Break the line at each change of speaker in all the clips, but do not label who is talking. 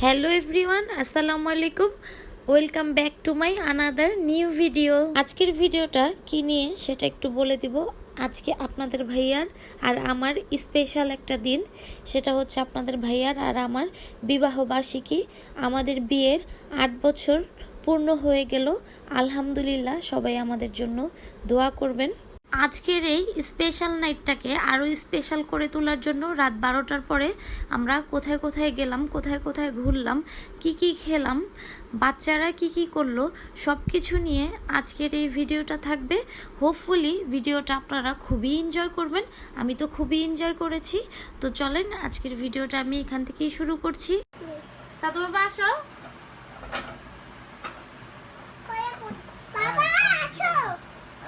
Hello everyone, আসসালামু আলাইকুম। Welcome back to my another new video. আজকের ভিডিওটা কি নিয়ে সেটা একটু বলে দিব। আজকে আপনাদের ভাইয়ার আর আমার স্পেশাল একটা দিন, সেটা হচ্ছে আপনাদের ভাইয়ার আর আমার বিবাহবার্ষিকী। আমাদের বিয়ের 8 বছর পূর্ণ হয়ে গেল। আলহামদুলিল্লাহ, সবাই আমাদের জন্য দোয়া করবেন। আজকের এই স্পেশাল নাইটটাকে আরও স্পেশাল করে তোলার জন্য রাত 12টার পরে আমরা কোথায় কোথায় গেলাম, কোথায় কোথায় ঘুরলাম, কি কি খেলাম, বাচ্চারা কি কি করলো, সব কিছু নিয়ে আজকের এই ভিডিওটা থাকবে। হোপফুলি ভিডিওটা আপনারা খুবই এনজয় করবেন। আমি তো খুবই এনজয় করেছি। তো চলেন আজকের ভিডিওটা আমি এখান থেকেই শুরু করছি। সাদু বাবা আসো।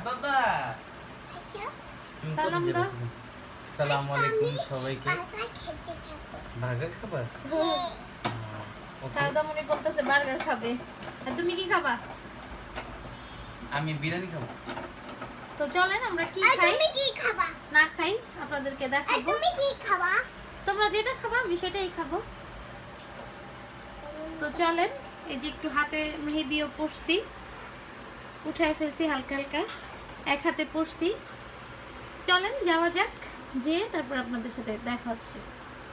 বাবা
সালাম দাও।
আসসালামু আলাইকুম সবাইকে। বার্গার খাবার?
সাউদা মনে বলতেছে বার্গার খাবে। আর তুমি কি খাবা?
আমি বিরিয়ানি খাবো।
তো চলেন আমরা কি খাই।
তুমি কি খাবা?
না খাই আপনাদেরকে দেখাবো।
তুমি কি খাবা?
তোমরা যেটা খাবা আমি সেটাই খাবো। তো চলেন, এই যে একটু হাতে মেহেদিও পরছি, উঠায় ফেলছি হালকা হালকা, এক হাতে পরছি। চলেন যাওয়া যাক, যে তারপর আপনাদের সাথে দেখা হচ্ছে।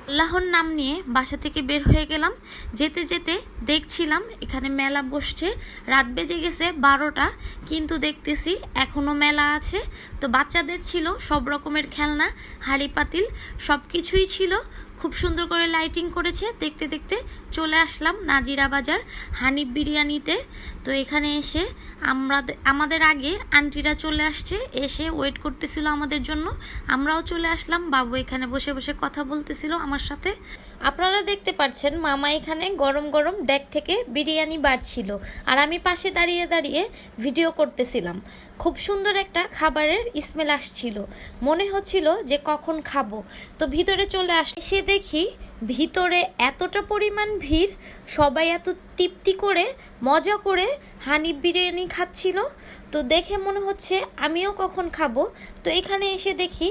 আল্লাহর নাম নিয়ে বাসা থেকে বের হয়ে গেলাম। যেতে যেতে দেখছিলাম এখানে মেলা বসছে। রাত বেজে গেছে 12টা, কিন্তু দেখতেছি এখনও মেলা আছে। তো বাচ্চাদের ছিল সব রকমের খেলনা, হাঁড়ি পাতিল সব কিছুই ছিল। খুব সুন্দর করে লাইটিং করেছে। দেখতে দেখতে চলে আসলাম নাজিরা বাজার হানিফ বিরিয়ানিতে। তো এখানে এসে আমাদের আগে আন্টিরা চলে আসছে, এসে ওয়েট করতেছিল আমাদের জন্য। আমরাও চলে আসলাম। বাবু এখানে বসে বসে কথা বলতেছিল আমার সাথে। আপনারা দেখতে পাচ্ছেন মামা এখানে গরম গরম ডেক থেকে বিরিয়ানি বাড়ছিল, আর আমি পাশে দাঁড়িয়ে দাঁড়িয়ে ভিডিও করতেছিলাম। খুব সুন্দর একটা খাবারের স্মেল আসছিল, মনে হচ্ছিল যে কখন খাবো। তো ভিতরে চলে এসে দেখি ভিতরে এতটা পরিমাণ ভিড়, সবাই এত তৃপ্তি করে মজা করে হানিফ বিরিয়ানি খাচ্ছিল। তো দেখে মনে হচ্ছে আমিও কখন খাবো। তো এখানে এসে দেখি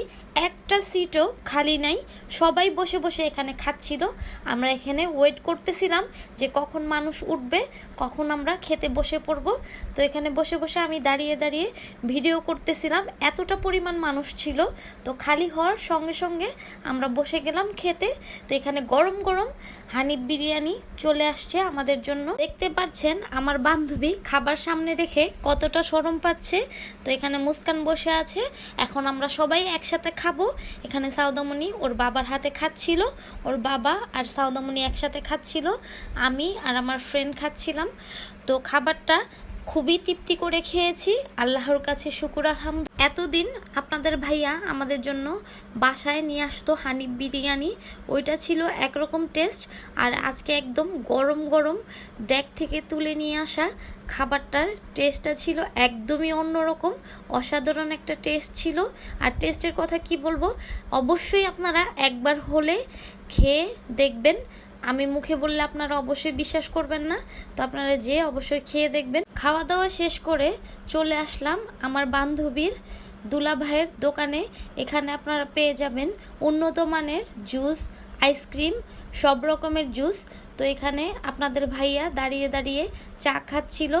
একটা সিটও খালি নাই, সবাই বসে বসে এখানে খাচ্ছিল। আমরা এখানে ওয়েট করতেছিলাম যে কখন মানুষ উঠবে, কখন আমরা খেতে বসে পড়ব। তো এখানে বসে বসে আমি দাঁড়িয়ে দাঁড়িয়ে ভিডিও করতেছিলাম, এতটা পরিমাণ মানুষ ছিল। তো খালি হওয়ার সঙ্গে সঙ্গে আমরা বসে গেলাম খেতে। তো এখানে গরম গরম হানিফ বিরিয়ানি চলে আসছে আমাদের জন্য। দেখতে পাচ্ছেন আমার বান্ধবী খাবার সামনে রেখে কতটা শরম পাচ্ছে। তো এখানে মুস্কান বসে আছে, এখন আমরা সবাই একসাথে খাবো। এখানে সাউদামণি ওর বাবার হাতে খাচ্ছিল, ওর বাবা আর সাউদামণি একসাথে খাচ্ছিল, আমি আর আমার ফ্রেন্ড খাচ্ছিলাম। তো খাবারটা খুবই তৃপ্তি করে খেয়েছি, আল্লাহর কাছে শুকুর আলহামদুলিল্লাহ। এতদিন আপনাদের ভাইয়া আমাদের জন্য বাসায় নিয়ে আসতো হানিফ বিরিয়ানি, ওইটা ছিল একরকম টেস্ট। আর আজকে একদম গরম গরম ডেক থেকে তুলে নিয়ে আসা খাবারটার টেস্টটা ছিল একদমই অন্যরকম, অসাধারণ একটা টেস্ট ছিল। আর টেস্টের কথা কি বলবো, অবশ্যই আপনারা একবার হলে খেয়ে দেখবেন। আমি মুখে বললে আপনারা অবশ্যই বিশ্বাস করবেন না, তো আপনারা যে অবশ্যই খেয়ে দেখবেন। খাওয়া দাওয়া শেষ করে চলে আসলাম আমার বান্ধবীর দুলা ভাইয়ের দোকানে। এখানে আপনারা পেয়ে যাবেন উন্নত মানের জুস, আইসক্রিম, সব রকমের জুস। তো এখানে আপনাদের ভাইয়া দাঁড়িয়ে দাঁড়িয়ে চা খাচ্ছিল,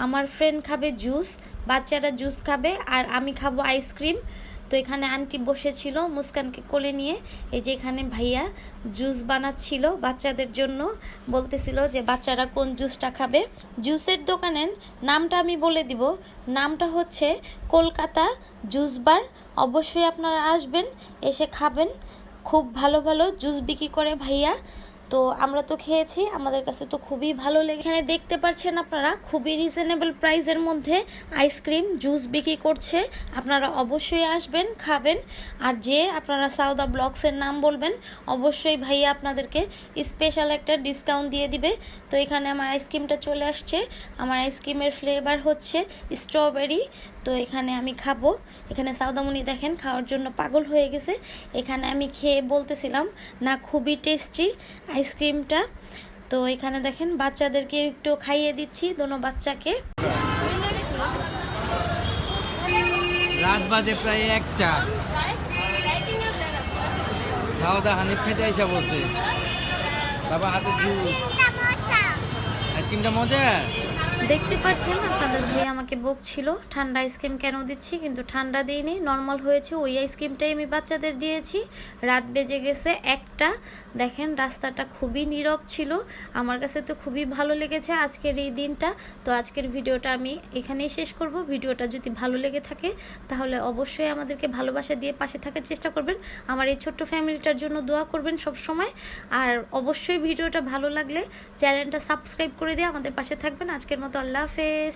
আমার ফ্রেন্ড খাবে জুস, বাচ্চারা জুস খাবে, আর আমি খাবো আইসক্রিম। তো এখানে আন্টি বসেছিল মুস্কানকে কোলে নিয়ে। এই যে এখানে ভাইয়া জুস বানাচ্ছিল বাচ্চাদের জন্য, বলতেছিল যে বাচ্চারা কোন জুসটা খাবে। জুসের দোকানের নামটা আমি বলে দিব, নামটা হচ্ছে কলকাতা জুস বার। অবশ্যই আপনারা আসবেন, এসে খাবেন। খুব ভালো ভালো জুস বিক্রি করে ভাইয়া। তো আমরা তো খেয়েছি, আমাদের কাছে তো খুবই ভালো লেগে। এখানে দেখতে পাচ্ছেন আপনারা খুবই রিজনেবল প্রাইসের মধ্যে আইসক্রিম জুস বিক্রি করছে। আপনারা অবশ্যই আসবেন, খাবেন। আর যে আপনারা সাউদা ব্লগসের নাম বলবেন, অবশ্যই ভাইয়া আপনাদেরকে স্পেশাল একটা ডিসকাউন্ট দিয়ে দিবে। তো এখানে আমার আইসক্রিমটা চলে আসছে, আমার আইসক্রিমের ফ্লেভার হচ্ছে স্ট্রবেরি। তো এখানে আমি খাবো। এখানে সাউদামণি দেখেন খাওয়ার জন্য পাগল হয়ে গেছে। এখানে আমি খেয়ে বলতেছিলাম না খুবই টেস্টি আইসক্রিমটা। তো এখানে দেখেন বাচ্চাদেরকে একটু খাইয়ে দিচ্ছি, দোনো বাচ্চাকে।
রাত বাজে প্রায় 1টা। সাউদা হানিফ খেতে এসে বসে, বাবা হাতে জুস। আইসক্রিমটা মজা।
দেখতে পাচ্ছেন আপনাদের ভাই আমাকে বকছিল ঠান্ডা আইসক্রিম কেন দিচ্ছি, কিন্তু ঠান্ডা দিইনি, নর্মাল হয়েছে। ওই আইসক্রিমটাই আমি বাচ্চাদের দিয়েছি। রাত বেজে গেছে 1টা। দেখেন রাস্তাটা খুবই নীরব ছিল, আমার কাছে তো খুবই ভালো লেগেছে আজকের এই দিনটা। তো আজকের ভিডিওটা আমি এখানেই শেষ করব। ভিডিওটা যদি ভালো লেগে থাকে তাহলে অবশ্যই আমাদেরকে ভালোবাসা দিয়ে পাশে থাকার চেষ্টা করবেন। আমার এই ছোট্ট ফ্যামিলিটার জন্য দোয়া করবেন সব সময়। আর অবশ্যই ভিডিওটা ভালো লাগলে চ্যানেলটা সাবস্ক্রাইব করে দিয়ে আমাদের পাশে থাকবেন। আজকের মতো আল্লাহ হাফেজ।